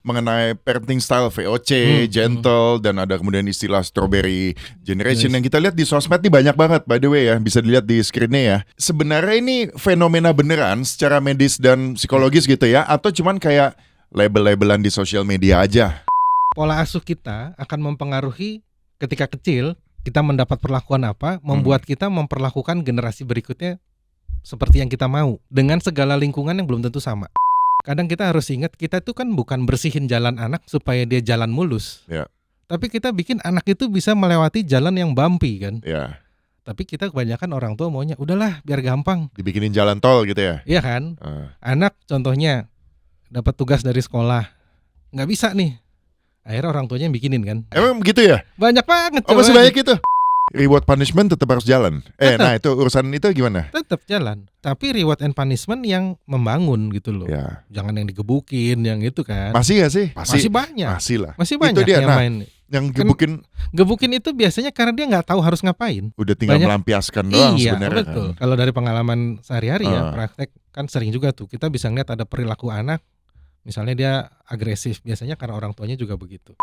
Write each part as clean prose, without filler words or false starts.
mengenai parenting style VOC, gentle, dan ada kemudian istilah strawberry generation yang kita lihat di sosmed nih banyak banget, by the way ya, bisa dilihat di screen-nya ya. Sebenarnya ini fenomena beneran secara medis dan psikologis gitu ya, atau cuman kayak label-labelan di sosial media aja? Pola asuh kita akan mempengaruhi ketika kecil kita mendapat perlakuan apa, membuat kita memperlakukan generasi berikutnya seperti yang kita mau dengan segala lingkungan yang belum tentu sama. Kadang kita harus ingat, kita tuh kan bukan bersihin jalan anak supaya dia jalan mulus. Ya. Tapi kita bikin anak itu bisa melewati jalan yang bumpy kan. Ya. Tapi kita kebanyakan orang tua maunya, udahlah biar gampang. Dibikinin jalan tol gitu ya? Iya kan? Anak contohnya dapat tugas dari sekolah, nggak bisa nih. Akhirnya orang tuanya yang bikinin kan. Emang begitu ya? Banyak banget. Oh, masih banyak itu? Reward punishment tetap harus jalan. Nah itu urusan itu gimana? Tetap jalan. Tapi reward and punishment yang membangun gitu loh. Ya. Jangan yang digebukin, yang itu kan. Masih gak sih? Masih banyak. Masih lah. Masih banyak itu dia, yang main. Yang gebukin itu biasanya karena dia nggak tahu harus ngapain. Udah tinggal melampiaskan doang sebenarnya. Iya betul. Kalau dari pengalaman sehari-hari ya praktek kan sering juga tuh kita bisa ngeliat ada perilaku anak. Misalnya dia agresif, biasanya karena orang tuanya juga begitu.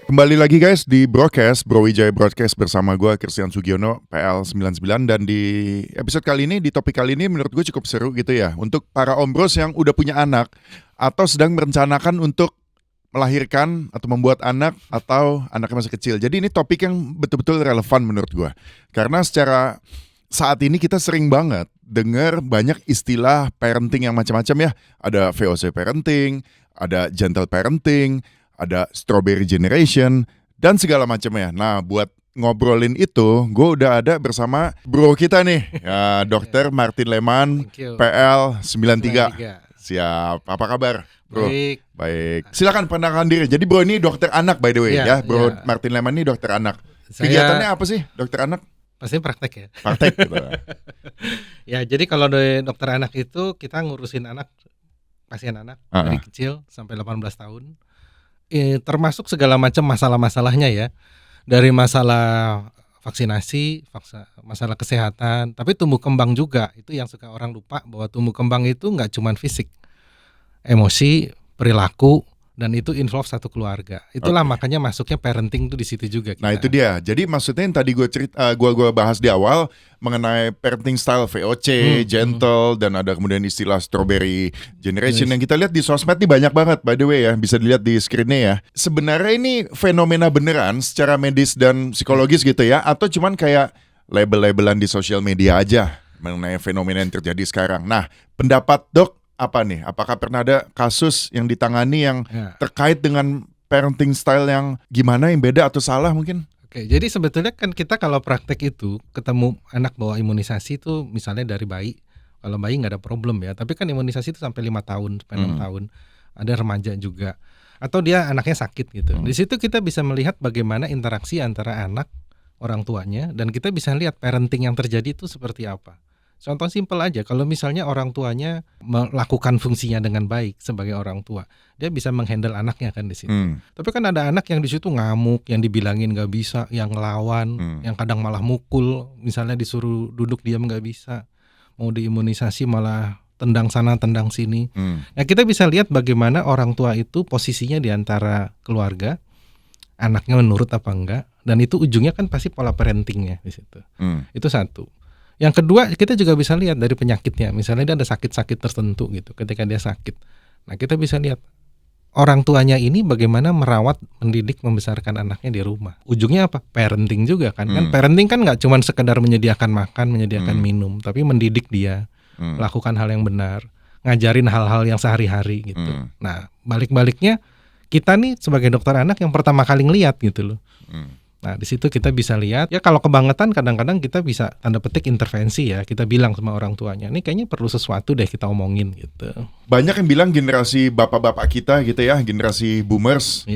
Kembali lagi guys di Broadcast, Bro Wijaya Broadcast bersama gue Christian Sugiono, PL99. Dan di episode kali ini, di topik kali ini menurut gue cukup seru gitu ya. Untuk para om bros yang udah punya anak atau sedang merencanakan untuk melahirkan atau membuat anak atau anaknya masih kecil. Jadi ini topik yang betul-betul relevan menurut gue. Karena secara saat ini kita sering banget dengar banyak istilah parenting yang macam-macam ya. Ada VOC parenting, ada gentle parenting, ada strawberry generation, dan segala macamnya. Nah, buat ngobrolin itu, gue udah ada bersama bro kita nih, ya, Dr. Martin Lehmann, PL93. Siap, apa kabar, bro? Baik. Silakan perkenalkan diri. Jadi bro ini dokter anak by the way ya, bro. Martin Lehmann ini dokter anak. Kegiatannya apa sih, dokter anak? Pasti praktek ya. Praktek gitu. Ya, jadi kalau dari dokter anak itu kita ngurusin anak, pasien anak dari kecil sampai 18 tahun. Termasuk segala macam masalah-masalahnya ya, dari masalah vaksinasi, masalah kesehatan, tapi tumbuh kembang juga. Itu yang suka orang lupa, bahwa tumbuh kembang itu nggak cuma fisik, emosi, perilaku, dan itu involve satu keluarga. Itulah makanya masuknya parenting tuh di situ juga kita. Nah itu dia. Jadi maksudnya yang tadi gue bahas di awal mengenai parenting style VOC, gentle, dan ada kemudian istilah strawberry generation yang kita lihat di sosmed nih banyak banget, by the way ya, bisa dilihat di screen-nya ya. Sebenarnya ini fenomena beneran secara medis dan psikologis gitu ya, atau cuman kayak label-labelan di sosial media aja mengenai fenomena yang terjadi sekarang. Nah, pendapat dok apa nih? Apakah pernah ada kasus yang ditangani yang terkait dengan parenting style yang gimana, yang beda atau salah mungkin? Oke, jadi sebetulnya kan kita kalau praktek itu ketemu anak bawa imunisasi itu misalnya dari bayi. Kalau bayi nggak ada problem ya, tapi kan imunisasi itu sampai 5 tahun, sampai 6 tahun. Ada remaja juga. Atau dia anaknya sakit gitu. Di situ kita bisa melihat bagaimana interaksi antara anak, orang tuanya, dan kita bisa lihat parenting yang terjadi itu seperti apa. Contoh simpel aja, kalau misalnya orang tuanya melakukan fungsinya dengan baik sebagai orang tua, dia bisa menghandle anaknya kan di situ. Tapi kan ada anak yang di situ ngamuk, yang dibilangin nggak bisa, yang ngelawan, yang kadang malah mukul, misalnya disuruh duduk diam nggak bisa, mau diimunisasi malah tendang sana tendang sini. Nah kita bisa lihat bagaimana orang tua itu posisinya di antara keluarga, anaknya menurut apa enggak, dan itu ujungnya kan pasti pola parentingnya di situ. Itu satu. Yang kedua, kita juga bisa lihat dari penyakitnya. Misalnya dia ada sakit-sakit tertentu gitu. Ketika dia sakit, nah kita bisa lihat orang tuanya ini bagaimana merawat, mendidik, membesarkan anaknya di rumah. Ujungnya apa? Parenting juga kan. Kan parenting kan nggak cuma sekedar menyediakan makan, menyediakan minum, tapi mendidik dia, lakukan hal yang benar, ngajarin hal-hal yang sehari-hari gitu. Nah balik-baliknya kita nih sebagai dokter anak yang pertama kali ngelihat gitu loh. Nah di situ kita bisa lihat ya, kalau kebangetan kadang-kadang kita bisa tanda petik intervensi ya, kita bilang sama orang tuanya, ini kayaknya perlu sesuatu deh kita omongin gitu. Banyak yang bilang generasi bapak-bapak kita gitu ya, generasi boomers,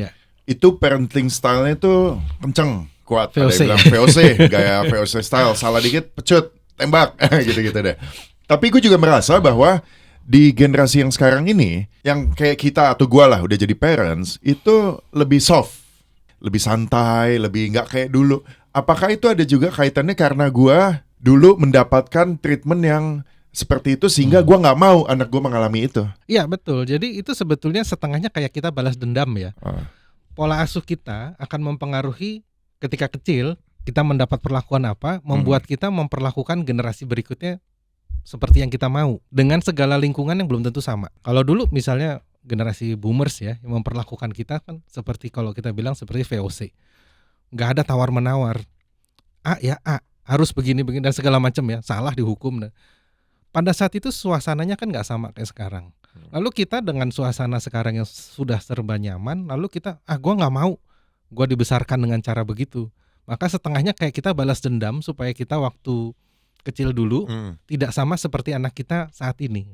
itu parenting style-nya tuh kenceng, kuat. VOC. Ada yang bilang VOC, gaya VOC style, salah dikit pecut, tembak, gitu-gitu deh. Tapi gue juga merasa bahwa di generasi yang sekarang ini, yang kayak kita atau gue lah udah jadi parents, itu lebih soft, lebih santai, lebih nggak kayak dulu. Apakah itu ada juga kaitannya karena gue dulu mendapatkan treatment yang seperti itu sehingga gue nggak mau anak gue mengalami itu. Iya betul. Jadi itu sebetulnya setengahnya kayak kita balas dendam ya. Pola asuh kita akan mempengaruhi ketika kecil kita mendapat perlakuan apa, membuat kita memperlakukan generasi berikutnya seperti yang kita mau dengan segala lingkungan yang belum tentu sama. Kalau dulu misalnya generasi boomers ya yang memperlakukan kita kan seperti kalau kita bilang seperti VOC. Nggak ada tawar-menawar. A ya A, harus begini-begini dan segala macam ya, salah dihukum. Pada saat itu suasananya kan nggak sama kayak sekarang. Lalu kita dengan suasana sekarang yang sudah serba nyaman, lalu kita gue nggak mau, gue dibesarkan dengan cara begitu. Maka setengahnya kayak kita balas dendam supaya kita waktu kecil dulu tidak sama seperti anak kita saat ini.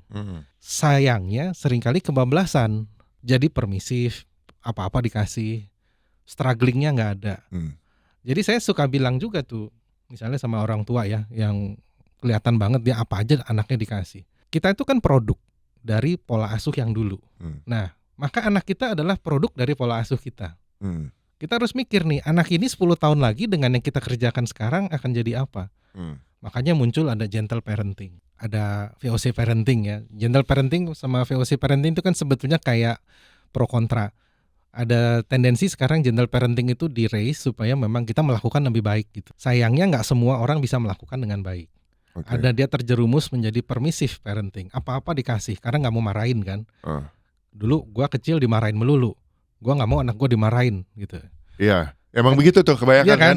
Sayangnya seringkali kebablasan, jadi permisif, apa-apa dikasih, strugglingnya nggak ada. Jadi saya suka bilang juga tuh, misalnya sama orang tua ya, yang kelihatan banget dia apa aja anaknya dikasih. Kita itu kan produk dari pola asuh yang dulu. Nah, maka anak kita adalah produk dari pola asuh kita. Kita harus mikir nih, anak ini 10 tahun lagi dengan yang kita kerjakan sekarang akan jadi apa? Makanya muncul ada gentle parenting, ada VOC parenting ya. Gentle parenting sama VOC parenting itu kan sebetulnya kayak pro kontra. Ada tendensi sekarang gentle parenting itu di-raise supaya memang kita melakukan lebih baik gitu. Sayangnya nggak semua orang bisa melakukan dengan baik. Ada dia terjerumus menjadi permissive parenting. Apa-apa dikasih karena nggak mau marahin kan. Dulu gua kecil dimarahin melulu. Gua nggak mau anak gua dimarahin gitu. Iya, emang begitu tuh kebanyakan kan.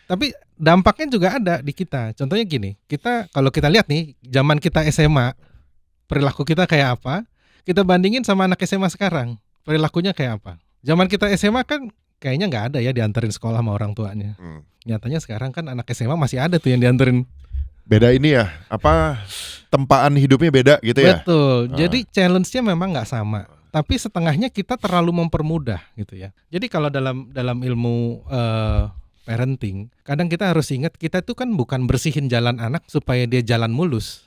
Tapi dampaknya juga ada di kita. Contohnya gini, kita kalau kita lihat nih, zaman kita SMA, perilaku kita kayak apa? Kita bandingin sama anak SMA sekarang, perilakunya kayak apa? Zaman kita SMA kan kayaknya nggak ada ya dianterin sekolah sama orang tuanya. Nyatanya sekarang kan anak SMA masih ada tuh yang dianterin. Beda ini ya, tempaan hidupnya beda gitu ya. Betul. Jadi challenge-nya memang nggak sama. Tapi setengahnya kita terlalu mempermudah gitu ya. Jadi kalau dalam ilmu parenting, kadang kita harus ingat kita itu kan bukan bersihin jalan anak supaya dia jalan mulus.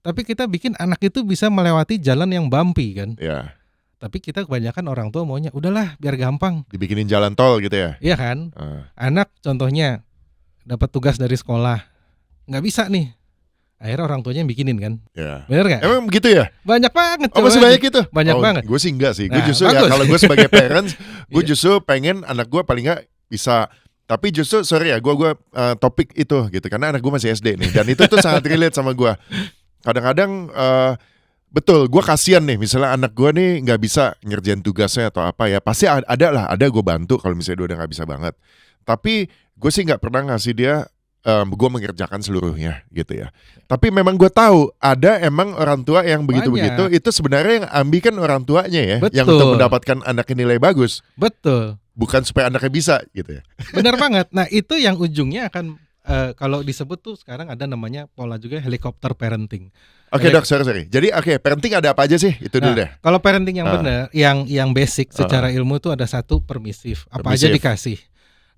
Tapi kita bikin anak itu bisa melewati jalan yang bumpy kan. Tapi kita kebanyakan orang tua maunya udahlah biar gampang. Dibikinin jalan tol gitu ya. Iya kan. Anak contohnya dapat tugas dari sekolah, nggak bisa nih. Akhirnya orang tuanya yang bikinin kan. Bener gak? Emang begitu ya? Banyak banget. Masih banyak gitu? Banyak banget. Gue sih enggak sih. Gue justru ya kalau gue sebagai parents, gue justru pengen anak gue paling gak bisa. Tapi justru sorry ya, gue topik itu gitu. Karena anak gue masih SD nih. Dan itu tuh sangat relate sama gue. Kadang-kadang betul, gue kasihan nih. Misalnya anak gue nih gak bisa ngerjain tugasnya atau apa ya. Pasti ada gue bantu kalau misalnya dia udah gak bisa banget. Tapi gue sih gak pernah ngasih dia gue mengerjakan seluruhnya gitu ya. Tapi memang gue tahu ada emang orang tua yang begitu-begitu. Itu sebenarnya yang ambil kan orang tuanya ya. Betul. Yang untuk mendapatkan anaknya nilai bagus. Betul. Bukan supaya anaknya bisa gitu ya. Benar banget. Nah itu yang ujungnya akan kalau disebut tuh sekarang ada namanya pola juga helikopter parenting. Oke dok, sorry. Jadi parenting ada apa aja sih? Itu dulu deh. Kalau parenting yang benar, yang basic secara ilmu itu ada satu permisif. Apa aja dikasih.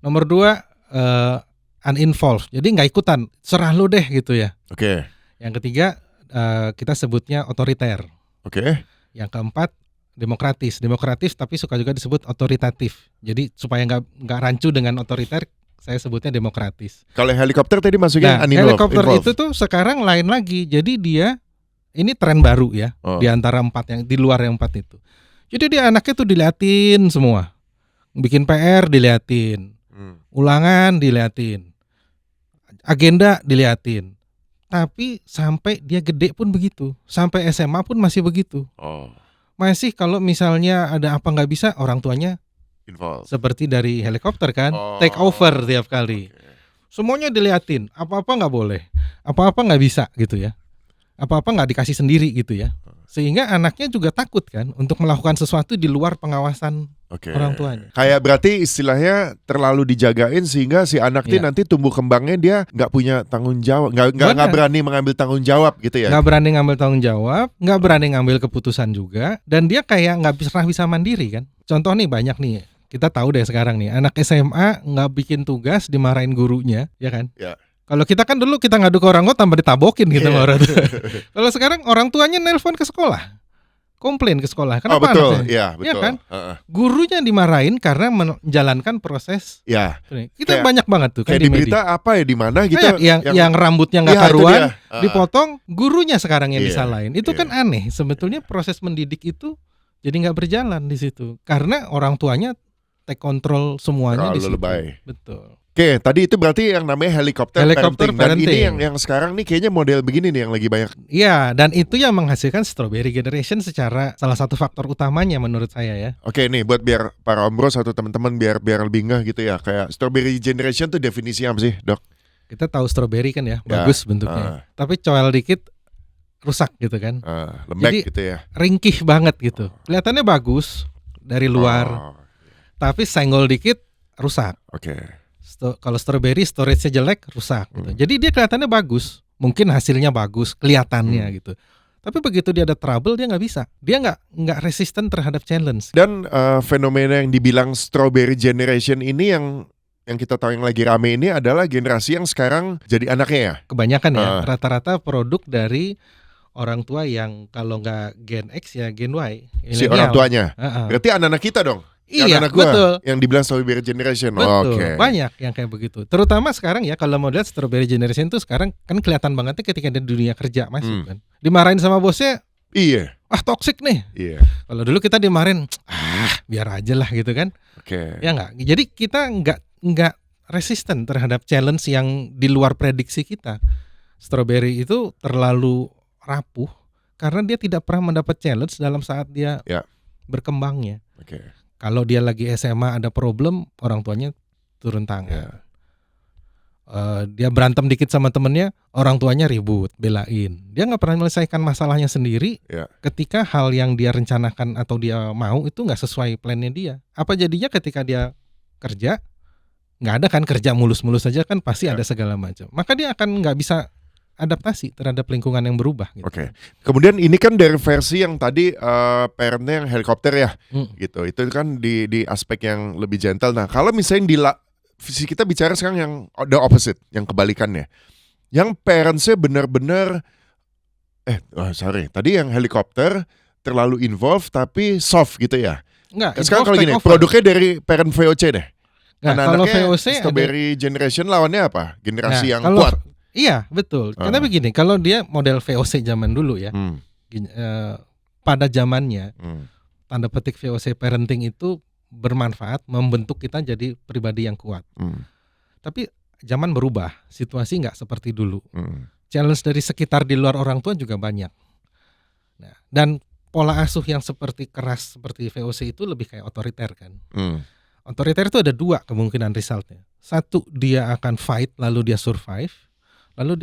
Nomor 2 uninvolved, jadi nggak ikutan, serah lu deh gitu ya. Yang ketiga kita sebutnya otoriter. Yang keempat demokratis tapi suka juga disebut otoritatif. Jadi supaya nggak rancu dengan otoriter, saya sebutnya demokratis. Kalau helikopter tadi masuknya uninvolved. Helikopter itu tuh sekarang lain lagi. Jadi dia ini tren baru ya di antara 4 yang di luar yang 4 itu. Jadi dia anaknya tuh diliatin semua, bikin PR diliatin, ulangan diliatin, agenda diliatin. Tapi sampai dia gede pun begitu. Sampai SMA pun masih begitu. Masih kalau misalnya ada apa nggak bisa, orang tuanya involved. Seperti dari helikopter kan, take over tiap kali. Semuanya diliatin, apa-apa nggak boleh, apa-apa nggak bisa gitu ya. Apa-apa nggak dikasih sendiri gitu ya. Sehingga anaknya juga takut kan untuk melakukan sesuatu di luar pengawasan orang tuanya. Kayak berarti istilahnya terlalu dijagain sehingga si anak nanti tumbuh kembangnya dia nggak punya tanggung jawab, nggak berani mengambil tanggung jawab gitu ya. Nggak berani ngambil tanggung jawab, nggak berani ngambil keputusan juga, dan dia kayak nggak pernah bisa mandiri kan. Contoh nih banyak nih, kita tahu deh sekarang nih anak SMA nggak bikin tugas dimarahin gurunya, ya kan? Kalau kita kan dulu kita ngadu ke orang tua tambah ditabokin gitu orang tua. Kalau sekarang orang tuanya nelpon ke sekolah. komplain ke sekolah. Oh Kenapa betul, anaknya? iya Ya betul. kan? Gurunya dimarahin karena menjalankan proses. Ya, Kita Kayak- banyak banget tuh kan kayak di di media. berita apa ya di mana gitu Kayak yang rambutnya nggak Iya, itu karuan, dia. dipotong, gurunya sekarang yang Iya, disalahin. Itu iya. kan aneh. Sebetulnya proses mendidik itu jadi nggak berjalan di situ karena orang tuanya take control semuanya di Terlalu situ. lebay. Betul. Oke, tadi itu berarti yang namanya helikopter Helicopter parenting. Dan ini parenting. yang sekarang nih kayaknya model begini nih yang lagi banyak. Iya, dan itu yang menghasilkan strawberry generation secara salah satu faktor utamanya menurut saya ya. Oke nih buat biar para ombros atau teman-teman biar lebih ngeh gitu ya. Kayak strawberry generation tuh definisinya apa sih, Dok? Kita tahu strawberry kan ya, bagus bentuknya. Tapi coel dikit rusak gitu kan. Lembek Jadi, gitu ya. Ringkih banget gitu. Kelihatannya bagus dari luar, tapi senggol dikit rusak. Oke. Kalau strawberry storage-nya jelek rusak gitu. Jadi dia kelihatannya bagus, mungkin hasilnya bagus, kelihatannya gitu. Tapi begitu dia ada trouble dia nggak bisa. Dia nggak resisten terhadap challenge. Dan fenomena yang dibilang strawberry generation ini yang kita tahu yang lagi rame ini adalah generasi yang sekarang jadi anaknya ya. Kebanyakan ya, rata-rata produk dari orang tua yang kalau nggak Gen X ya Gen Y. Si orang tuanya. Uh-uh. Berarti anak-anak kita dong. Iya, anak gua betul. yang dibilang strawberry generation. Betul, Oke. banyak yang kayak begitu. Terutama sekarang ya kalau mau lihat strawberry generation itu sekarang kan kelihatan bangetnya ketika di dunia kerja masuk kan. Dimarahin sama bosnya, Iya. toksik nih. Iya. Kalau dulu kita dimarahin, biar aja lah gitu kan. Oke. Ya enggak. Jadi kita enggak resisten terhadap challenge yang di luar prediksi kita. Strawberry itu terlalu rapuh karena dia tidak pernah mendapat challenge dalam saat dia berkembangnya. Oke. Kalau dia lagi SMA ada problem, orang tuanya turun tangan. Dia berantem dikit sama temennya, orang tuanya ribut, belain. Dia nggak pernah menyelesaikan masalahnya sendiri. Ketika hal yang dia rencanakan atau dia mau itu nggak sesuai plannya dia. Apa jadinya ketika dia kerja, nggak ada kan kerja mulus-mulus saja kan pasti ada segala macam. Maka dia akan nggak bisa adaptasi terhadap lingkungan yang berubah gitu. Oke. Kemudian ini kan dari versi yang tadi parentnya yang helikopter ya, gitu. Itu kan di aspek yang lebih gentle. Nah, kalau misalnya visi kita bicara sekarang yang the opposite, yang kebalikannya, yang parentsnya benar-benar, tadi yang helikopter terlalu involved tapi soft gitu ya. Enggak. Sekarang kalau gini, produknya dari parent VOC deh. Nah, kalau VOC strawberry generation lawannya apa? Generasi yang kalau, kuat. Iya betul. Karena begini, kalau dia model VOC zaman dulu ya, pada zamannya tanda petik VOC parenting itu bermanfaat membentuk kita jadi pribadi yang kuat. Tapi zaman berubah, situasi nggak seperti dulu. Challenge dari sekitar di luar orang tua juga banyak. Nah, dan pola asuh yang seperti keras seperti VOC itu lebih kayak otoriter kan. Otoriter itu ada dua kemungkinan resultnya. Satu, dia akan fight lalu dia survive.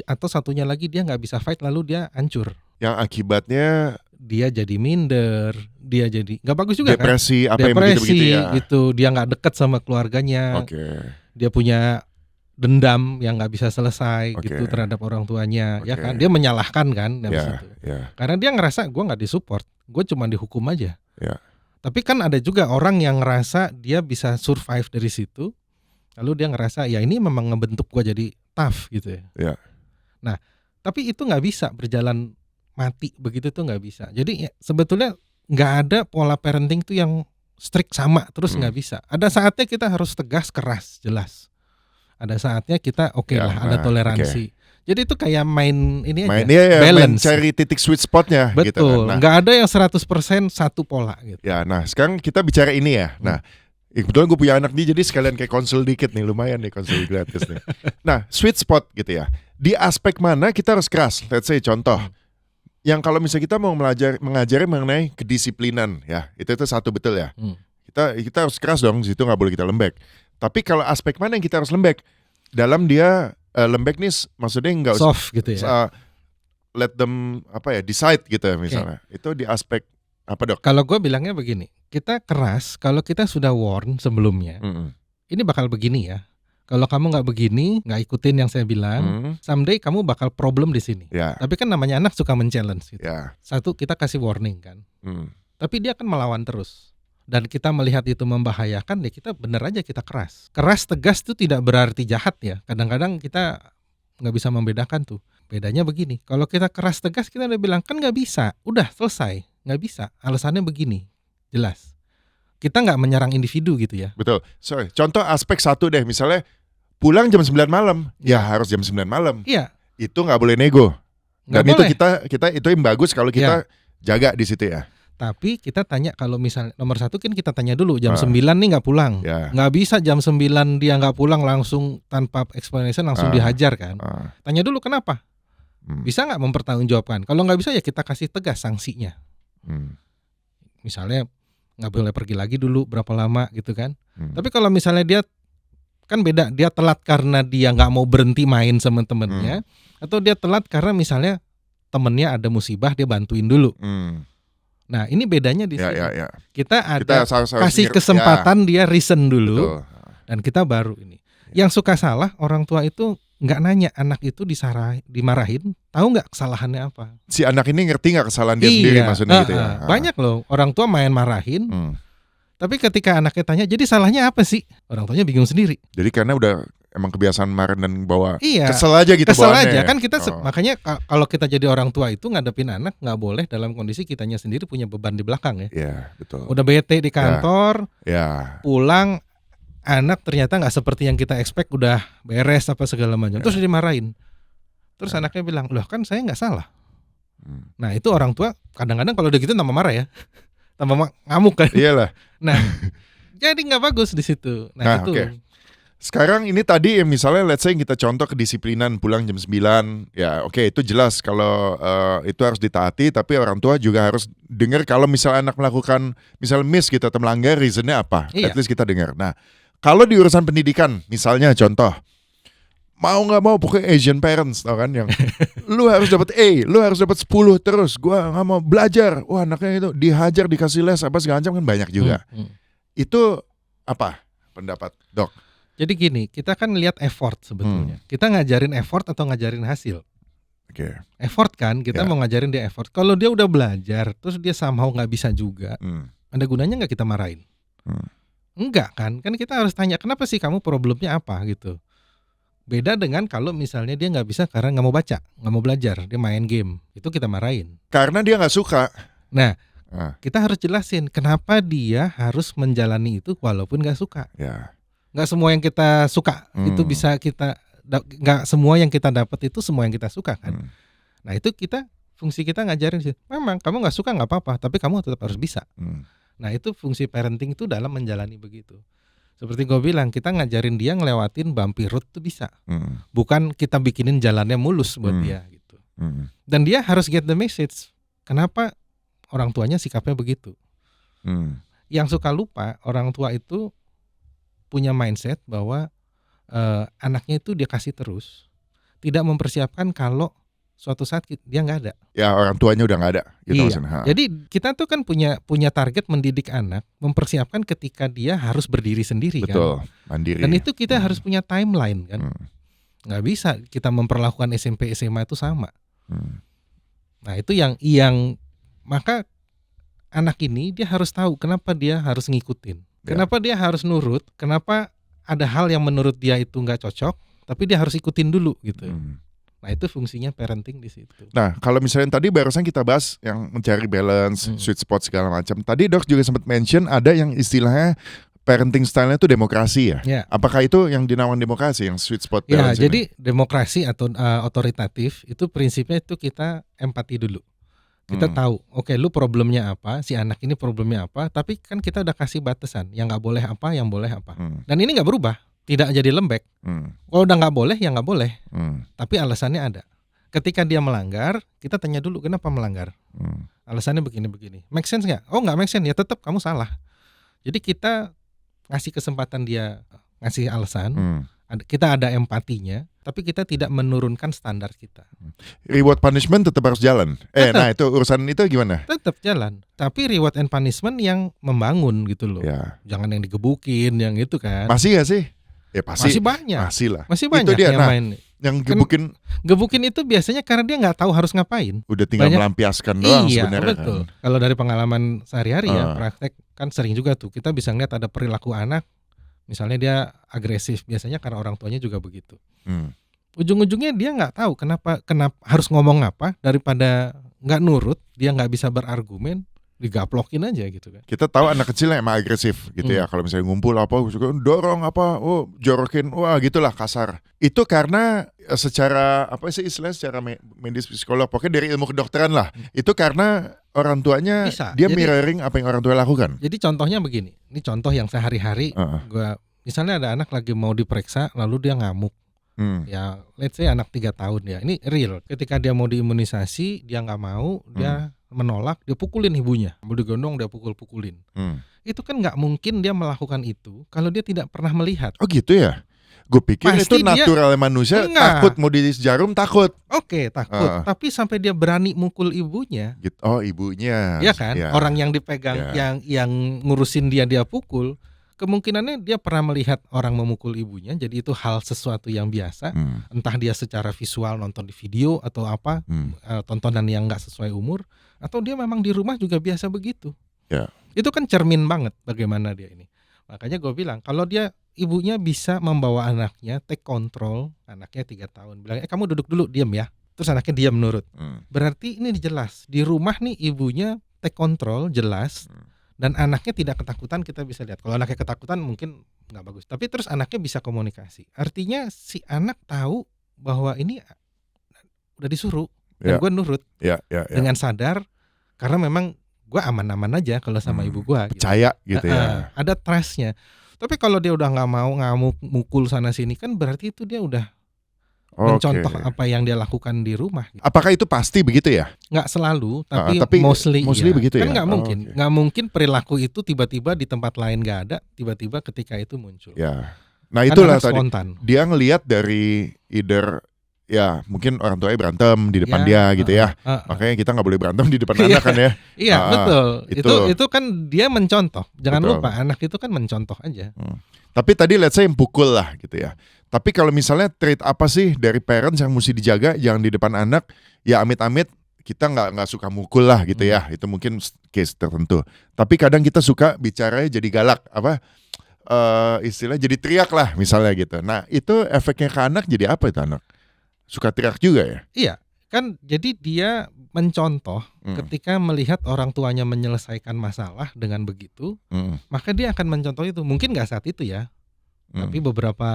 Atau satunya lagi dia nggak bisa fight lalu dia hancur. Yang akibatnya dia jadi minder, dia jadi nggak bagus juga depresi, kan? Apa yang begitu-begitu ya. Gitu, dia nggak dekat sama keluarganya. Dia punya dendam yang nggak bisa selesai gitu terhadap orang tuanya, ya kan? Dia menyalahkan kan dari situ. Karena dia ngerasa gue nggak disupport, gue cuma dihukum aja. Tapi kan ada juga orang yang ngerasa dia bisa survive dari situ, lalu dia ngerasa ya ini memang ngebentuk gue jadi tough gitu ya. Nah, tapi itu nggak bisa berjalan mati begitu tuh nggak bisa. Jadi ya, sebetulnya nggak ada pola parenting tuh yang strict sama terus nggak bisa. Ada saatnya kita harus tegas, keras, jelas. Ada saatnya kita ada toleransi. Jadi itu kayak main ini aja, balance. Mencari titik sweet spotnya. Betul. Gitu kan. Nggak ada yang 100% satu pola gitu. Ya, nah sekarang kita bicara ini ya. Nah, kebetulan gue punya anak nih, jadi sekalian kayak konsul dikit nih, lumayan nih konsul gratis nih. Nah, sweet spot gitu ya. Di aspek mana kita harus keras? Let's say contoh, yang kalau misalnya kita mau mengajari mengenai kedisiplinan, ya itu satu betul ya. Kita harus keras dong, di situ nggak boleh kita lembek. Tapi kalau aspek mana yang kita harus lembek? Dalam dia lembek nih, maksudnya nggak soft gitu ya. Let them decide gitu ya misalnya. Itu di aspek apa dok? Kalau gue bilangnya begini, kita keras kalau kita sudah warn sebelumnya. Ini bakal begini ya. Kalau kamu nggak begini, nggak ikutin yang saya bilang, someday kamu bakal problem di sini. Tapi kan namanya anak suka men-challenge gitu. Satu, kita kasih warning kan. Tapi dia akan melawan terus. Dan kita melihat itu membahayakan, ya kita bener aja kita keras. Keras tegas itu tidak berarti jahat ya. Kadang-kadang kita nggak bisa membedakan tuh. Bedanya begini, kalau kita keras tegas kita udah bilang kan nggak bisa, udah selesai. nggak bisa. Alasannya begini, jelas. Kita nggak menyerang individu gitu ya. Betul. Sorry. Contoh aspek satu deh, misalnya pulang jam 9 malam, ya harus jam 9 malam. Iya. Itu nggak boleh nego. Nggak Dan itu boleh. kita itu yang bagus kalau kita jaga di situ ya. Tapi kita tanya kalau misalnya nomor satu kan kita tanya dulu jam Ah. 9 nih nggak pulang. Ya. Nggak bisa jam 9 dia nggak pulang langsung tanpa explanation langsung dihajar kan. Tanya dulu kenapa. Bisa nggak mempertanggungjawabkan? Kalau nggak bisa ya kita kasih tegas sanksinya. Misalnya nggak boleh pergi lagi dulu berapa lama gitu kan. Tapi kalau misalnya dia kan beda, dia telat karena dia nggak mau berhenti main sama temennya, atau dia telat karena misalnya temennya ada musibah dia bantuin dulu. Nah ini bedanya di sini. Ya. Kita ada kasih kesempatan dia reason dulu. Betul. Dan kita baru ini. Yang suka salah orang tua itu nggak nanya anak itu dimarahin, tahu nggak kesalahannya apa? Si anak ini ngerti nggak kesalahan dia sendiri maksudnya gitu ya? Banyak loh orang tua main marahin, tapi ketika anaknya tanya, jadi salahnya apa sih? Orang tuanya bingung sendiri. Jadi karena udah emang kebiasaan marahin dan bawa kesel aja gitu. Kesel aja kan kita makanya kalau kita jadi orang tua itu ngadepin anak nggak boleh dalam kondisi kitanya sendiri punya beban di belakang ya. Iya betul. Udah bete di kantor, pulang. Anak ternyata nggak seperti yang kita expect, udah beres apa segala macam, terus dimarahin, terus anaknya bilang, loh kan saya nggak salah. Nah itu orang tua kadang-kadang kalau udah gitu tambah marah ya, tambah ngamuk kan. Iyalah. Nah jadi nggak bagus di situ. Nah itu. Okay. Sekarang ini tadi misalnya let's say kita contoh kedisiplinan pulang jam 9, ya oke, itu jelas kalau itu harus ditaati, tapi orang tua juga harus dengar kalau misalnya anak melakukan misal miss gitu atau melanggar, reasonnya apa, at least kita dengar. Nah kalau di urusan pendidikan, misalnya contoh, mau nggak mau pokoknya Asian parents, tau kan yang lu harus dapat A, lu harus dapat 10 terus, gua nggak mau belajar, wah anaknya itu dihajar, dikasih les apa segala macam kan banyak juga. Itu apa pendapat dok? Jadi gini, kita kan lihat effort sebetulnya. Kita ngajarin effort atau ngajarin hasil? Effort kan, kita mau ngajarin dia effort. Kalau dia udah belajar, terus dia somehow nggak bisa juga, ada gunanya nggak kita marahin? Enggak kan kita harus tanya kenapa sih kamu problemnya apa gitu. Beda dengan kalau misalnya dia nggak bisa karena nggak mau baca, nggak mau belajar, dia main game, itu kita marahin. Karena dia nggak suka. Nah, kita harus jelasin kenapa dia harus menjalani itu walaupun nggak suka. Nggak semua yang kita suka itu bisa kita, nggak semua yang kita dapat itu semua yang kita suka kan. Nah itu fungsi kita ngajarin sih. Memang kamu nggak suka nggak apa-apa, tapi kamu tetap harus bisa. Nah itu fungsi parenting itu dalam menjalani begitu. Seperti gue bilang, kita ngajarin dia ngelewatin bumpy road tuh bisa. Bukan kita bikinin jalannya mulus buat dia gitu. Dan dia harus get the message. Kenapa orang tuanya sikapnya begitu. Yang suka lupa, orang tua itu punya mindset bahwa anaknya itu dia kasih terus. Tidak mempersiapkan kalau suatu saat dia nggak ada. Ya orang tuanya udah nggak ada. Gitu maksudnya. Jadi kita tuh kan punya target mendidik anak, mempersiapkan ketika dia harus berdiri sendiri. Betul, kan. Mandiri. Dan itu kita harus punya timeline kan. Nggak bisa kita memperlakukan SMP SMA itu sama. Nah itu yang maka anak ini dia harus tahu kenapa dia harus ngikutin, kenapa dia harus nurut, kenapa ada hal yang menurut dia itu nggak cocok, tapi dia harus ikutin dulu gitu. Nah itu fungsinya parenting di situ. Nah kalau misalnya tadi barusan kita bahas yang mencari balance, sweet spot segala macam. Tadi dok juga sempat mention ada yang istilahnya parenting style-nya itu demokrasi ya. Apakah itu yang dinamakan demokrasi, yang sweet spot balance? Ya, jadi demokrasi atau otoritatif itu prinsipnya itu kita empati dulu. Kita tahu, oke, lu problemnya apa, si anak ini problemnya apa, tapi kan kita udah kasih batasan, yang nggak boleh apa, yang boleh apa. Dan ini nggak berubah. Tidak jadi lembek. Kalau udah nggak boleh, ya nggak boleh. Tapi alasannya ada. Ketika dia melanggar, kita tanya dulu kenapa melanggar. Alasannya begini-begini. Make sense nggak? Oh nggak make sense, ya tetap kamu salah. Jadi kita ngasih kesempatan dia ngasih alasan. Kita ada empatinya, tapi kita tidak menurunkan standar kita. Reward punishment tetap harus jalan. Nah itu urusan itu gimana? Tetap jalan. Tapi reward and punishment yang membangun gitu loh. Jangan yang digebukin, yang itu kan. Masih gak sih? Ya pasti. Masih banyak. Masih lah. Masih banyak itu dia, yang main. Yang gebukin. Gebukin itu biasanya karena dia nggak tahu harus ngapain. Udah tinggal melampiaskan doang sebenarnya. Betul. Kan. Kalau dari pengalaman sehari-hari ya praktek kan sering juga tuh kita bisa ngeliat ada perilaku anak. Misalnya dia agresif, biasanya karena orang tuanya juga begitu. Ujung-ujungnya dia nggak tahu kenapa harus ngomong apa, daripada nggak nurut, dia nggak bisa berargumen, digaplokin aja gitu kan. Kita tahu anak kecil emang agresif gitu ya. Kalau misalnya ngumpul apa, suka dorong apa, jorokin, wah gitulah kasar. Itu karena secara apa sih istilahnya, secara medis psikolog, pokoknya dari ilmu kedokteran lah. Itu karena orang tuanya Bisa. dia Jadi- mirroring apa yang orang tua lakukan. Jadi contohnya begini, ini contoh yang sehari-hari gua misalnya ada anak lagi mau diperiksa lalu dia ngamuk. Ya let's say anak 3 tahun ya, ini real. Ketika dia mau diimunisasi dia nggak mau, dia menolak, dia pukulin ibunya, mau digendong dia pukulin. Itu kan nggak mungkin dia melakukan itu kalau dia tidak pernah melihat. Oh gitu ya? Gue pikir Pasti itu dia- naturalnya manusia. Enggak. Takut mau di jarum, takut Oke, takut, tapi sampai dia berani mukul ibunya, gitu. Oh ibunya. ya kan? Ya. Orang yang dipegang, yang ngurusin dia pukul, kemungkinannya dia pernah melihat orang memukul ibunya, jadi itu hal sesuatu yang biasa. Entah dia secara visual nonton di video atau apa, tontonan yang nggak sesuai umur, atau dia memang di rumah juga biasa begitu. Ya. Itu kan cermin banget bagaimana dia ini. Makanya gue bilang kalau dia ibunya bisa membawa anaknya take control, anaknya 3 tahun, bilang kamu duduk dulu diam ya, terus anaknya diam nurut. Berarti ini jelas di rumah nih ibunya take control jelas. Dan anaknya tidak ketakutan, kita bisa lihat. Kalau anaknya ketakutan mungkin nggak bagus. Tapi terus anaknya bisa komunikasi. Artinya si anak tahu bahwa ini udah disuruh dan gue nurut Ya. dengan sadar karena memang gue aman-aman aja kalau sama ibu gue. Percaya gitu ya. Ada trustnya. Tapi kalau dia udah nggak mau ngamuk, mukul sana sini kan berarti itu dia udah mencontoh apa yang dia lakukan di rumah. Apakah itu pasti begitu ya? Nggak selalu, tapi mostly iya. begitu Kan ya? nggak mungkin, nggak mungkin perilaku itu tiba-tiba di tempat lain nggak ada, tiba-tiba ketika itu muncul. Ya. Nah itulah Kan tadi spontan. dia ngelihat dari either ya mungkin orang tuanya berantem di depan dia gitu ya. Makanya kita nggak boleh berantem di depan anak kan ya. Iya betul. Itu kan dia mencontoh. Jangan Betul. lupa anak itu kan mencontoh aja. Tapi tadi let's say yang pukul lah gitu ya. Tapi kalau misalnya trait apa sih dari parents yang mesti dijaga jangan di depan anak, ya amit-amit kita nggak suka mukul lah gitu ya. Itu mungkin case tertentu. Tapi kadang kita suka bicaranya jadi galak apa istilah jadi teriak lah misalnya gitu. Nah itu efeknya ke anak jadi apa itu anak? Suka teriak juga ya? Iya kan jadi dia mencontoh ketika melihat orang tuanya menyelesaikan masalah dengan begitu, maka dia akan mencontoh itu. Mungkin nggak saat itu ya, tapi beberapa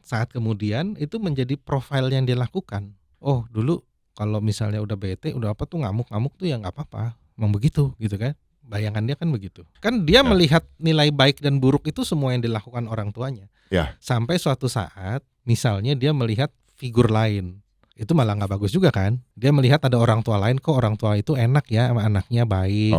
saat kemudian itu menjadi profil yang dia lakukan. Oh dulu kalau misalnya udah bete, udah apa tuh ngamuk-ngamuk tuh ya nggak apa-apa, emang begitu gitu kan. Bayangan dia kan begitu. Kan dia melihat nilai baik dan buruk itu semua yang dilakukan orang tuanya. Ya. Sampai suatu saat misalnya dia melihat figur lain, itu malah nggak bagus juga kan. Dia melihat ada orang tua lain, kok orang tua itu enak ya sama anaknya, baik.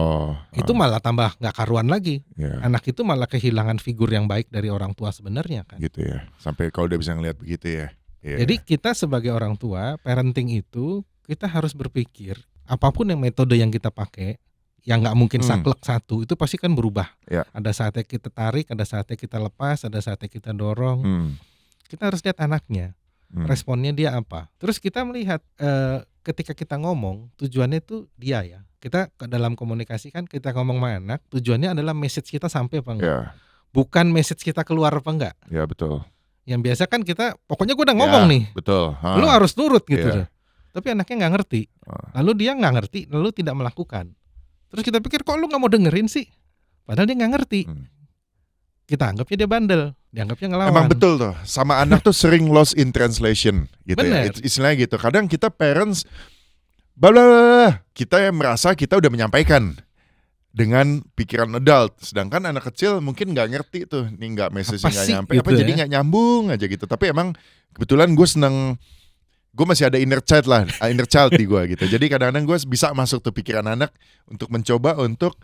Itu malah tambah nggak karuan lagi. Anak itu malah kehilangan figur yang baik dari orang tua sebenarnya kan. Gitu ya. Sampai kalau udah bisa ngeliat begitu ya. Jadi kita sebagai orang tua, parenting itu kita harus berpikir apapun yang metode yang kita pakai, yang nggak mungkin saklek satu, itu pasti kan berubah. Ada saatnya kita tarik, ada saatnya kita lepas, ada saatnya kita dorong. Kita harus lihat anaknya, responnya dia apa. Terus kita melihat ketika kita ngomong, tujuannya itu dia ya. Kita dalam komunikasi kan kita ngomong sama anak, tujuannya adalah message kita sampai apa enggak. Bukan message kita keluar apa enggak. Ya betul. Yang biasa kan kita, pokoknya gue udah ngomong nih, betul. Lu harus nurut gitu deh. Tapi anaknya nggak ngerti, lalu dia nggak ngerti, lalu tidak melakukan. Terus kita pikir kok lu nggak mau dengerin sih, padahal dia nggak ngerti. Kita anggapnya dia bandel, dianggapnya ngelawan. Emang betul tuh, sama anak tuh sering lost in translation gitu. Bener. Ya. Istilahnya gitu. Kadang kita parents, bla kita yang merasa kita udah menyampaikan dengan pikiran adult, sedangkan anak kecil mungkin nggak ngerti tuh, nih nggak message nggak nyampe, gitu apa jadi nggak nyambung aja gitu. Tapi emang kebetulan gue seneng, gue masih ada inner child di gue gitu. Jadi kadang-kadang gue bisa masuk tuh pikiran anak untuk mencoba untuk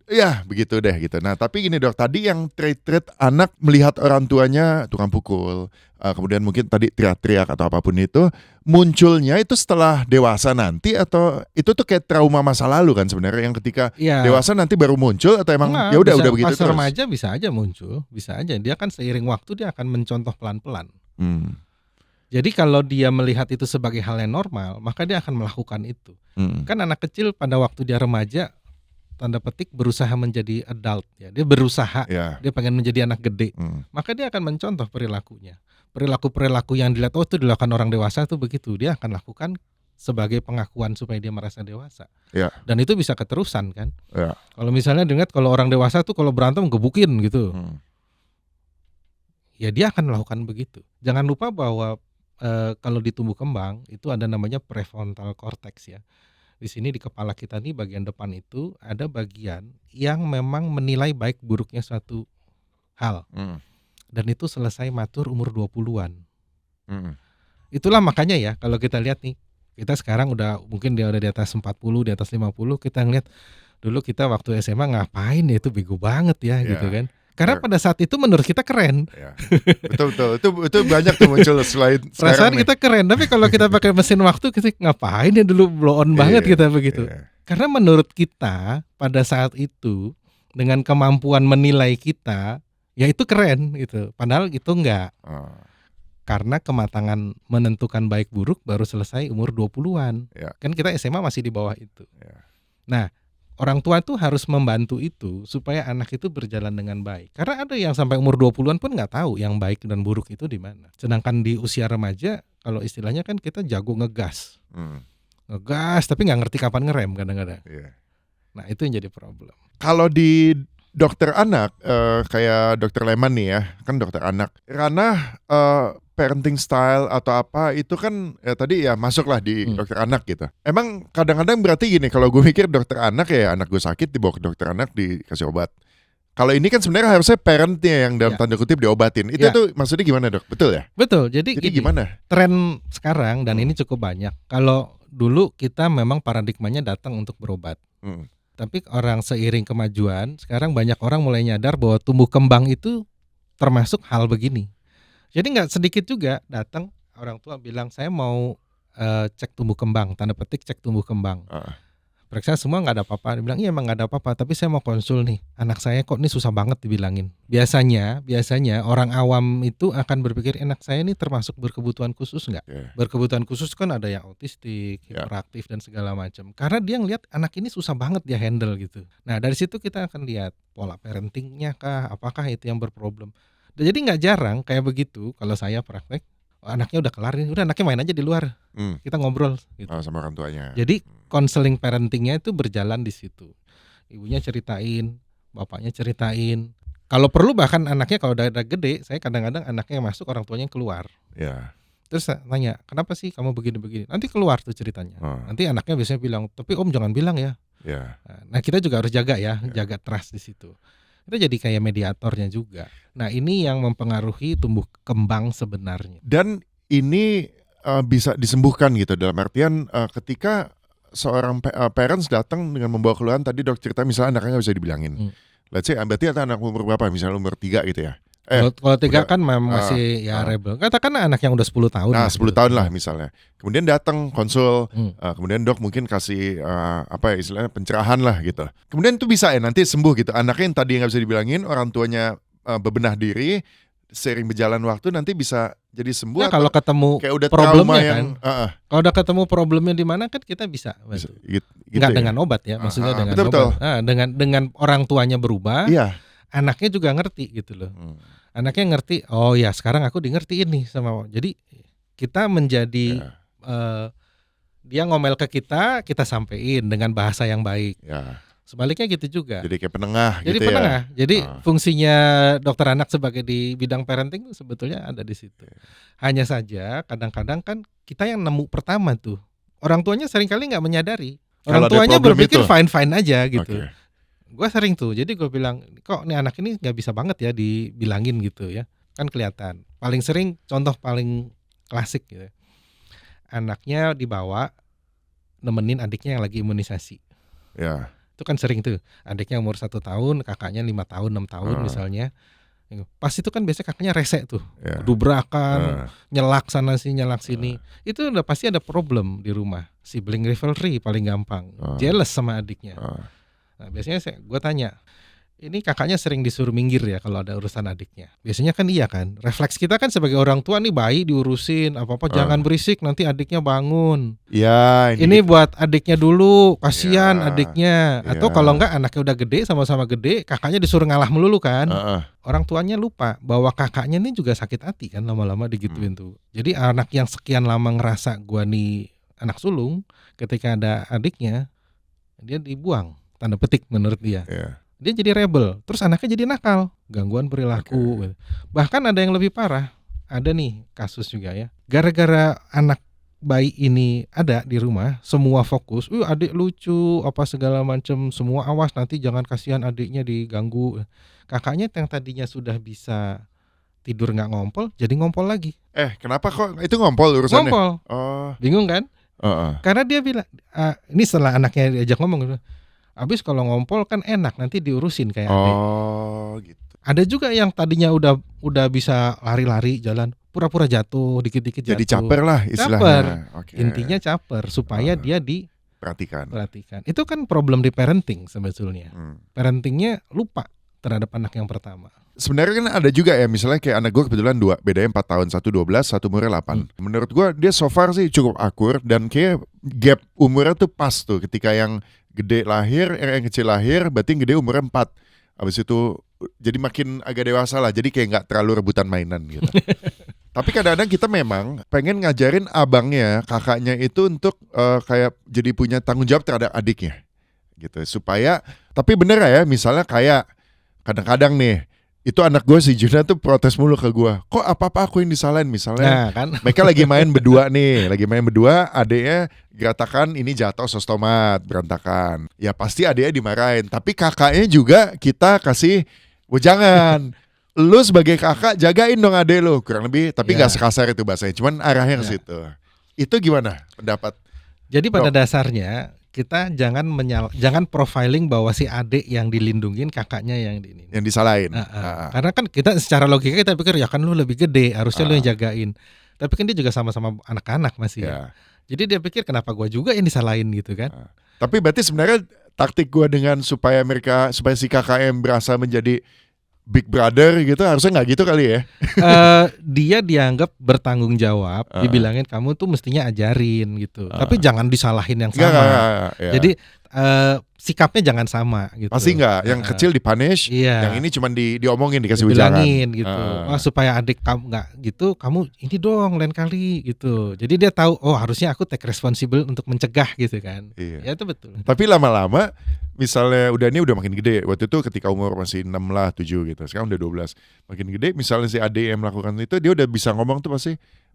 ya begitu deh gitu. Nah tapi gini dok, tadi yang trait-trait anak melihat orang tuanya tukang pukul, kemudian mungkin tadi teriak-teriak atau apapun itu, munculnya itu setelah dewasa nanti atau itu tuh kayak trauma masa lalu kan sebenarnya yang ketika dewasa nanti baru muncul atau emang ya udah begitu pas terus? Remaja bisa aja muncul, bisa aja. Dia kan seiring waktu dia akan mencontoh pelan-pelan. Jadi kalau dia melihat itu sebagai hal yang normal, maka dia akan melakukan itu. Kan anak kecil pada waktu dia remaja, tanda petik berusaha menjadi adult ya. Dia berusaha, dia pengen menjadi anak gede. Maka dia akan mencontoh perilakunya. Perilaku yang dilihat itu dilakukan orang dewasa tuh begitu, dia akan lakukan sebagai pengakuan supaya dia merasa dewasa. Ya. Dan itu bisa keterusan kan. Ya. Kalau misalnya dengar kalau orang dewasa tuh kalau berantem gebukin gitu. Ya dia akan melakukan begitu. Jangan lupa bahwa kalau di tumbuh kembang itu ada namanya prefrontal cortex ya. Di sini di kepala kita nih bagian depan itu ada bagian yang memang menilai baik buruknya suatu hal. Dan itu selesai matur umur 20-an. Itulah makanya ya kalau kita lihat nih, kita sekarang mungkin dia udah di atas 40, di atas 50, kita ngeliat dulu kita waktu SMA ngapain ya, itu bego banget ya gitu kan. Karena pada saat itu menurut kita keren. Ya. Betul. Itu banyak tuh muncul selain perasaan kita keren, tapi kalau kita pakai mesin waktu kita ngapain ya dulu blow on banget kita begitu. Karena menurut kita pada saat itu dengan kemampuan menilai kita, ya itu keren gitu. Padahal itu enggak. Karena kematangan menentukan baik buruk baru selesai umur 20-an. Kan kita SMA masih di bawah itu. Nah, orang tua tuh harus membantu itu supaya anak itu berjalan dengan baik. Karena ada yang sampai umur 20-an pun nggak tahu yang baik dan buruk itu di mana. Sedangkan di usia remaja, kalau istilahnya kan kita jago ngegas. Ngegas tapi nggak ngerti kapan ngerem kadang-kadang. Nah, itu yang jadi problem. Kalau di dokter anak, kayak dokter Leman nih ya, kan dokter anak. Ranah parenting style atau apa itu kan tadi ya masuklah di dokter anak gitu. Emang kadang-kadang berarti gini, kalau gue mikir dokter anak ya anak gue sakit dibawa ke dokter anak dikasih obat. Kalau ini kan sebenarnya harusnya parentnya yang dalam tanda kutip diobatin. Itu tuh maksudnya gimana dok? Betul ya? Betul. Jadi gimana? Tren sekarang dan ini cukup banyak. Kalau dulu kita memang paradigmanya datang untuk berobat. Tapi orang seiring kemajuan sekarang banyak orang mulai nyadar bahwa tumbuh kembang itu termasuk hal begini. Jadi nggak sedikit juga datang orang tua bilang saya mau cek tumbuh kembang, tanda petik cek tumbuh kembang. Periksa semua nggak ada apa-apa. Dia bilang iya emang nggak ada apa-apa, tapi saya mau konsul nih. Anak saya kok ini susah banget dibilangin. Biasanya orang awam itu akan berpikir anak saya ini termasuk berkebutuhan khusus nggak? Berkebutuhan khusus kan ada yang autistik, hiperaktif dan segala macam. Karena dia ngelihat anak ini susah banget dia handle gitu. Nah dari situ kita akan lihat pola parentingnya kah, apakah itu yang berproblem. Jadi nggak jarang kayak begitu kalau saya praktek, anaknya udah kelar nih, udah anaknya main aja di luar, kita ngobrol gitu. Sama orang tuanya. Jadi konseling parentingnya itu berjalan di situ. Ibunya ceritain, bapaknya ceritain. Kalau perlu bahkan anaknya kalau udah gede, saya kadang-kadang anaknya yang masuk orang tuanya yang keluar. Terus saya tanya, kenapa sih kamu begini-begini? Nanti keluar tuh ceritanya. Nanti anaknya biasanya bilang, tapi om jangan bilang ya. Nah kita juga harus jaga ya, jaga trust di situ. Kita jadi kayak mediatornya juga. Nah ini yang mempengaruhi tumbuh kembang sebenarnya. Dan ini bisa disembuhkan gitu dalam artian ketika seorang parents datang dengan membawa keluhan tadi dok cerita misalnya anaknya nggak bisa dibilangin. Let's say berarti anak umur berapa? Misalnya umur 3 gitu ya. Kalau 3 kan memang masih rebel. Katakan anak yang udah 10 tahun. Nah 10 tahun lah misalnya. Kemudian datang konsul, kemudian dok mungkin kasih istilahnya pencerahan lah gitu. Kemudian itu bisa ya nanti sembuh gitu. Anaknya yang tadi nggak bisa dibilangin, orang tuanya bebenah diri, sering berjalan waktu nanti bisa jadi sembuh. Nah, kalau ketemu kayak udah problemnya yang, kan, kalau udah ketemu problemnya di mana kan kita bisa bantu. Gitu nggak ya? dengan obat ya, maksudnya dengan betul. obat. Nah, dengan orang tuanya berubah, anaknya juga ngerti gitu loh. Anaknya ngerti, oh ya sekarang aku di ngertiin nih sama. Jadi kita menjadi dia ngomel ke kita sampein dengan bahasa yang baik. Sebaliknya gitu juga. Jadi kayak penengah. Jadi gitu penengah. Ya? Jadi fungsinya dokter anak sebagai di bidang parenting sebetulnya ada di situ. Hanya saja kadang-kadang kan kita yang nemu pertama tuh. Orang tuanya seringkali nggak menyadari. Orang tuanya berpikir fine-fine aja gitu. Gue sering tuh, jadi gue bilang, kok nih anak ini nggak bisa banget ya dibilangin gitu ya, kan kelihatan. Paling sering, contoh paling klasik gitu, anaknya dibawa nemenin adiknya yang lagi imunisasi. Itu kan sering tuh, adiknya umur 1 tahun, kakaknya 5 tahun, 6 tahun misalnya. Pas itu kan biasanya kakaknya rese tuh, dubrakan, nyelak sana sini, nyelak sini. Itu udah pasti ada problem di rumah. Sibling rivalry paling gampang, jealous sama adiknya. Nah biasanya gue tanya, ini kakaknya sering disuruh minggir ya kalau ada urusan adiknya. Biasanya kan iya kan, refleks kita kan sebagai orang tua nih bayi diurusin apa-apa jangan berisik nanti adiknya bangun. Ini gitu. Buat adiknya dulu, kasihan adiknya. Atau kalau enggak anaknya udah gede sama-sama gede, kakaknya disuruh ngalah melulu kan. Orang tuanya lupa bahwa kakaknya ini juga sakit hati kan lama-lama digituin tuh. Jadi anak yang sekian lama ngerasa gue nih anak sulung, ketika ada adiknya, dia dibuang, tanda petik menurut dia. Iya. Dia jadi rebel, terus anaknya jadi nakal, gangguan perilaku. Gitu. Bahkan ada yang lebih parah, ada nih kasus juga ya. Gara-gara anak bayi ini ada di rumah, semua fokus, adik lucu, apa segala macam, semua awas nanti jangan kasihan adiknya diganggu. Kakaknya yang tadinya sudah bisa tidur nggak ngompol, jadi ngompol lagi. Kenapa kok itu ngompol urusannya? Ngompol, Oh, bingung kan? heeh. Karena dia bilang, ini setelah anaknya diajak ngomong, abis kalau ngompol kan enak nanti diurusin kayak adik. Oh, gitu. Ada juga yang tadinya udah bisa lari-lari jalan, pura-pura jatuh, dikit-dikit jatuh. Jadi caper lah istilahnya. Caper. Oke. Intinya caper supaya dia Perhatikan. diperhatikan. Itu kan problem di parenting sebetulnya. Parentingnya lupa terhadap anak yang pertama. Sebenarnya kan ada juga ya, misalnya kayak anak gue kebetulan 2, bedanya 4 tahun, satu 12, satu umurnya 8. Menurut gue dia so far sih cukup akur, dan kayak gap umurnya tuh pas tuh, ketika yang gede lahir, yang kecil lahir, berarti yang gede umurnya 4. Habis itu jadi makin agak dewasa lah, jadi kayak gak terlalu rebutan mainan gitu. Tapi kadang-kadang kita memang pengen ngajarin abangnya, kakaknya itu untuk kayak jadi punya tanggung jawab terhadap adiknya gitu, supaya, tapi bener ya, misalnya kayak kadang-kadang nih, itu anak gue si Juna tuh protes mulu ke gue, kok apa-apa aku yang disalahin, misalnya kan? mereka lagi main berdua nih, adiknya geratakan ini jatuh sos tomat berantakan, ya pasti adiknya dimarahin, tapi kakaknya juga kita kasih jangan, lu sebagai kakak jagain dong adek lu, kurang lebih, tapi nggak sekasar itu bahasanya, cuman arahnya ke situ. Itu gimana pendapat? Jadi pada dasarnya kita jangan profiling bahwa si adik yang dilindungin, kakaknya yang disalahin. Karena kan kita secara logika kita pikir ya kan lu lebih gede, harusnya lu yang jagain. Tapi kan dia juga sama-sama anak-anak masih. Ya. Jadi dia pikir kenapa gua juga yang disalahin gitu kan. Tapi berarti sebenarnya taktik gua dengan supaya si KKM berasa menjadi big brother gitu, harusnya nggak gitu kali ya? Dia dianggap bertanggung jawab, dibilangin kamu tuh mestinya ajarin gitu. Tapi jangan disalahin yang sama. Jadi sikapnya jangan sama gitu. Pasti nggak, yang kecil dipunish, yang ini cuma diomongin, dikasih ujangan gitu. Supaya adik kamu nggak gitu, kamu ini dong lain kali gitu. Jadi dia tahu, oh harusnya aku take responsible untuk mencegah gitu kan. Ya itu betul. Tapi lama-lama misalnya udah makin gede, waktu itu ketika umur masih 6 lah 7 gitu, sekarang udah 12, makin gede, misalnya si adik yang melakukan itu, dia udah bisa ngomong tuh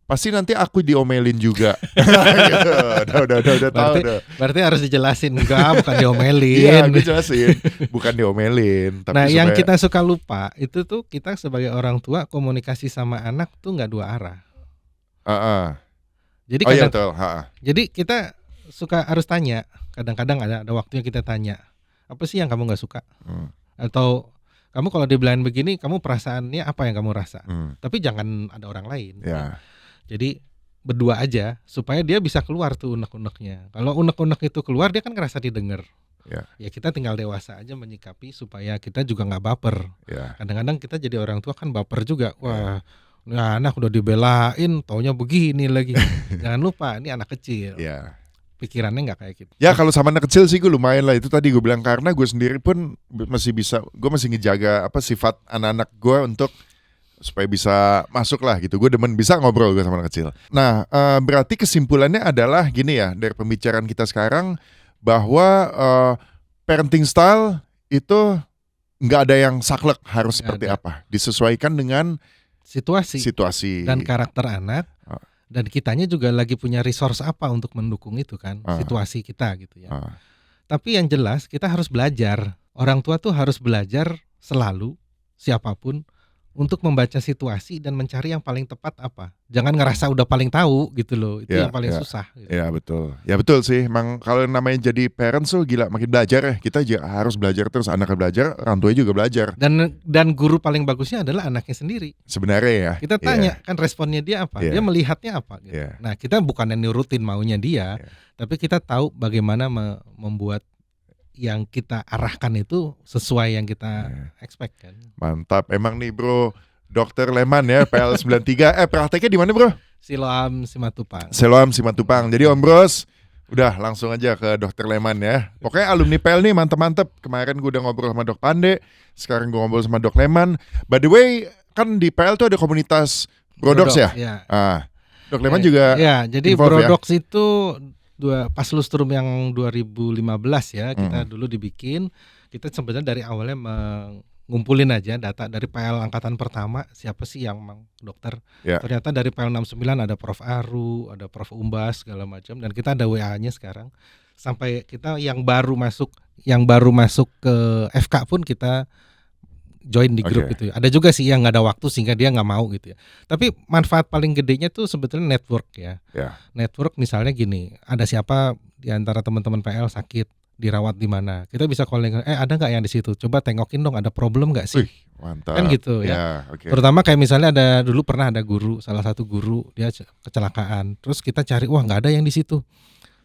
pasti nanti aku diomelin juga. Gitu. Udah tahu. Berarti harus dijelasin, enggak, bukan diomelin. Iya, gue jelasin, bukan diomelin. Tapi nah, yang kita suka lupa itu tuh kita sebagai orang tua komunikasi sama anak tuh nggak dua arah. Jadi betul. Jadi kita suka harus tanya. Kadang-kadang ada waktunya kita tanya, apa sih yang kamu nggak suka? Atau kamu kalau dibilangin begini, kamu perasaannya apa yang kamu rasa? Tapi jangan ada orang lain. Jadi berdua aja supaya dia bisa keluar tuh unek-uneknya. Kalau unek-unek itu keluar, dia kan ngerasa didengar. Ya kita tinggal dewasa aja menyikapi supaya kita juga nggak baper. Kadang-kadang kita jadi orang tua kan baper juga. Wah, ini anak udah dibelain, taunya begini lagi. Jangan lupa, ini anak kecil. Pikirannya nggak kayak gitu. Ya kalau sama anak kecil sih gue lumayan lah, itu tadi gue bilang, karena gue sendiri pun masih ngejaga sifat anak-anak gue untuk supaya bisa masuk lah gitu. Gue demen bisa ngobrol gue sama anak kecil. Nah, berarti kesimpulannya adalah gini ya, dari pembicaraan kita sekarang, bahwa parenting style itu nggak ada yang saklek harus seperti apa, disesuaikan dengan situasi dan karakter anak. Dan kitanya juga lagi punya resource apa untuk mendukung itu kan, situasi kita gitu ya. Tapi yang jelas kita harus belajar. Orang tua tuh harus belajar selalu, siapapun, untuk membaca situasi dan mencari yang paling tepat apa. Jangan ngerasa udah paling tahu gitu loh. Itu yang paling susah gitu. Ya betul. Ya betul sih. Emang kalau namanya jadi parents tuh gila, makin belajar ya. Kita juga harus belajar terus, anaknya belajar, orang tuanya juga belajar. Dan guru paling bagusnya adalah anaknya sendiri. Sebenarnya ya. Kita tanya kan responnya dia apa, dia melihatnya apa gitu. Nah, kita bukannya nurutin maunya dia, tapi kita tahu bagaimana membuat yang kita arahkan itu sesuai yang kita expect kan. Mantap. Emang nih bro, Dokter Leman ya, PL93. Prakteknya di mana bro? Siloam Simatupang. Jadi Om Bros, udah langsung aja ke Dokter Leman ya. Pokoknya alumni PL nih mantep-mantep. Kemarin gue udah ngobrol sama Dok Pande, sekarang gue ngobrol sama Dok Leman. By the way, kan di PL tuh ada komunitas Brodox ya? Iya. Dok Leman juga ya, jadi involve ya? Brodox itu pas lustrum yang 2015 ya, kita dulu dibikin. Kita sebenarnya dari awalnya ngumpulin aja data dari PL angkatan pertama, siapa sih yang dokter. Ya. Ternyata dari PL 69 ada Prof Aru, ada Prof Umbas segala macam, dan kita ada WA-nya sekarang. Sampai kita yang baru masuk ke FK pun kita join di grup gitu ya. Ada juga sih yang nggak ada waktu sehingga dia nggak mau gitu ya. Tapi manfaat paling gedenya tuh sebetulnya network ya. Network misalnya gini, ada siapa di antara teman-teman PL sakit, dirawat di mana, kita bisa calling, ada nggak yang di situ? Coba tengokin dong, ada problem nggak sih? Mantap. Kan gitu ya. Terutama kayak misalnya dulu pernah ada salah satu guru dia kecelakaan, terus kita cari, wah nggak ada yang di situ.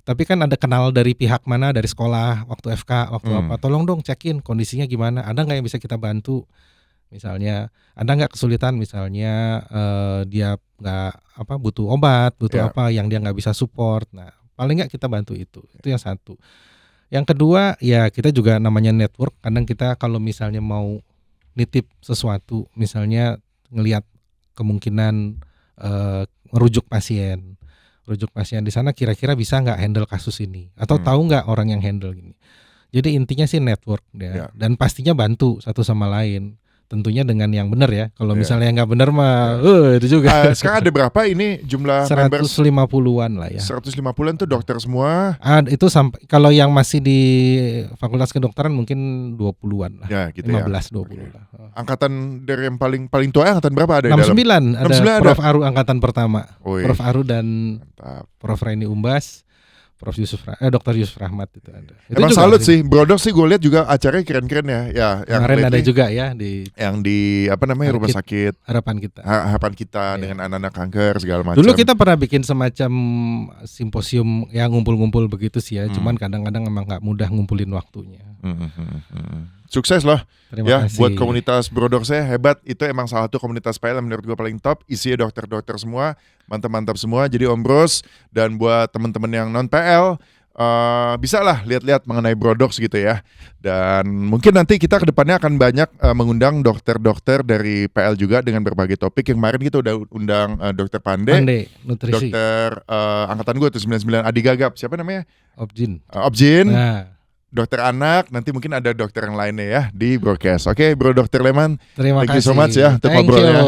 Tapi kan ada kenal dari pihak mana, dari sekolah, waktu FK, waktu apa, tolong dong cekin kondisinya gimana, ada nggak yang bisa kita bantu. Misalnya ada nggak kesulitan, misalnya dia nggak butuh obat, butuh apa yang dia nggak bisa support. Nah paling nggak kita bantu itu yang satu. Yang kedua ya kita juga namanya network, kadang kita kalau misalnya mau nitip sesuatu, misalnya ngelihat kemungkinan merujuk pasien di sana, kira-kira bisa nggak handle kasus ini, atau tahu nggak orang yang handle gini. Jadi intinya sih network ya. Dan pastinya bantu satu sama lain. Tentunya dengan yang benar ya. Kalau misalnya nggak benar mah, itu juga. Sekarang ada berapa ini jumlah 150-an lah ya. 150-an tuh dokter semua. Itu sampai kalau yang masih di Fakultas Kedokteran mungkin 20-an lah. Ya, gitu 15-20 lah. Angkatan dari yang paling tua angkatan berapa ada 69, di dalam? ada 69 Prof Aru angkatan pertama. Ui. Prof Aru dan Mantap. Prof Reni Umbas, Prof Dr. Yusuf Rahmat itu ada. Emang juga salut sih, Brodox sih gue lihat juga acaranya keren-keren ya. Yang kemarin ada juga ya yang di rumah sakit Harapan Kita. Harapan Kita dengan anak-anak kanker segala macam. Dulu kita pernah bikin semacam simposium yang ngumpul-ngumpul begitu sih ya. Cuman kadang-kadang emang nggak mudah ngumpulin waktunya. Sukses loh. Terima kasih. Buat komunitas Brodox-nya hebat. Itu emang salah satu komunitas PL menurut gue paling top. Isinya dokter-dokter semua, mantap-mantap semua. Jadi Om Bros dan buat teman-teman yang non PL, bisa lah lihat-lihat mengenai Brodox gitu ya. Dan mungkin nanti kita kedepannya akan banyak mengundang dokter-dokter dari PL juga dengan berbagai topik. Yang kemarin kita udah undang Dokter Pande, nutrisi. dokter angkatan gue tuh 99 Adi Gagap. Siapa namanya? Objin. Nah. Dokter anak, nanti mungkin ada dokter yang lainnya ya di broadcast. Oke, Bro Dokter Leman. Terima kasih. Thank you so much ya untuk ngobrolnya.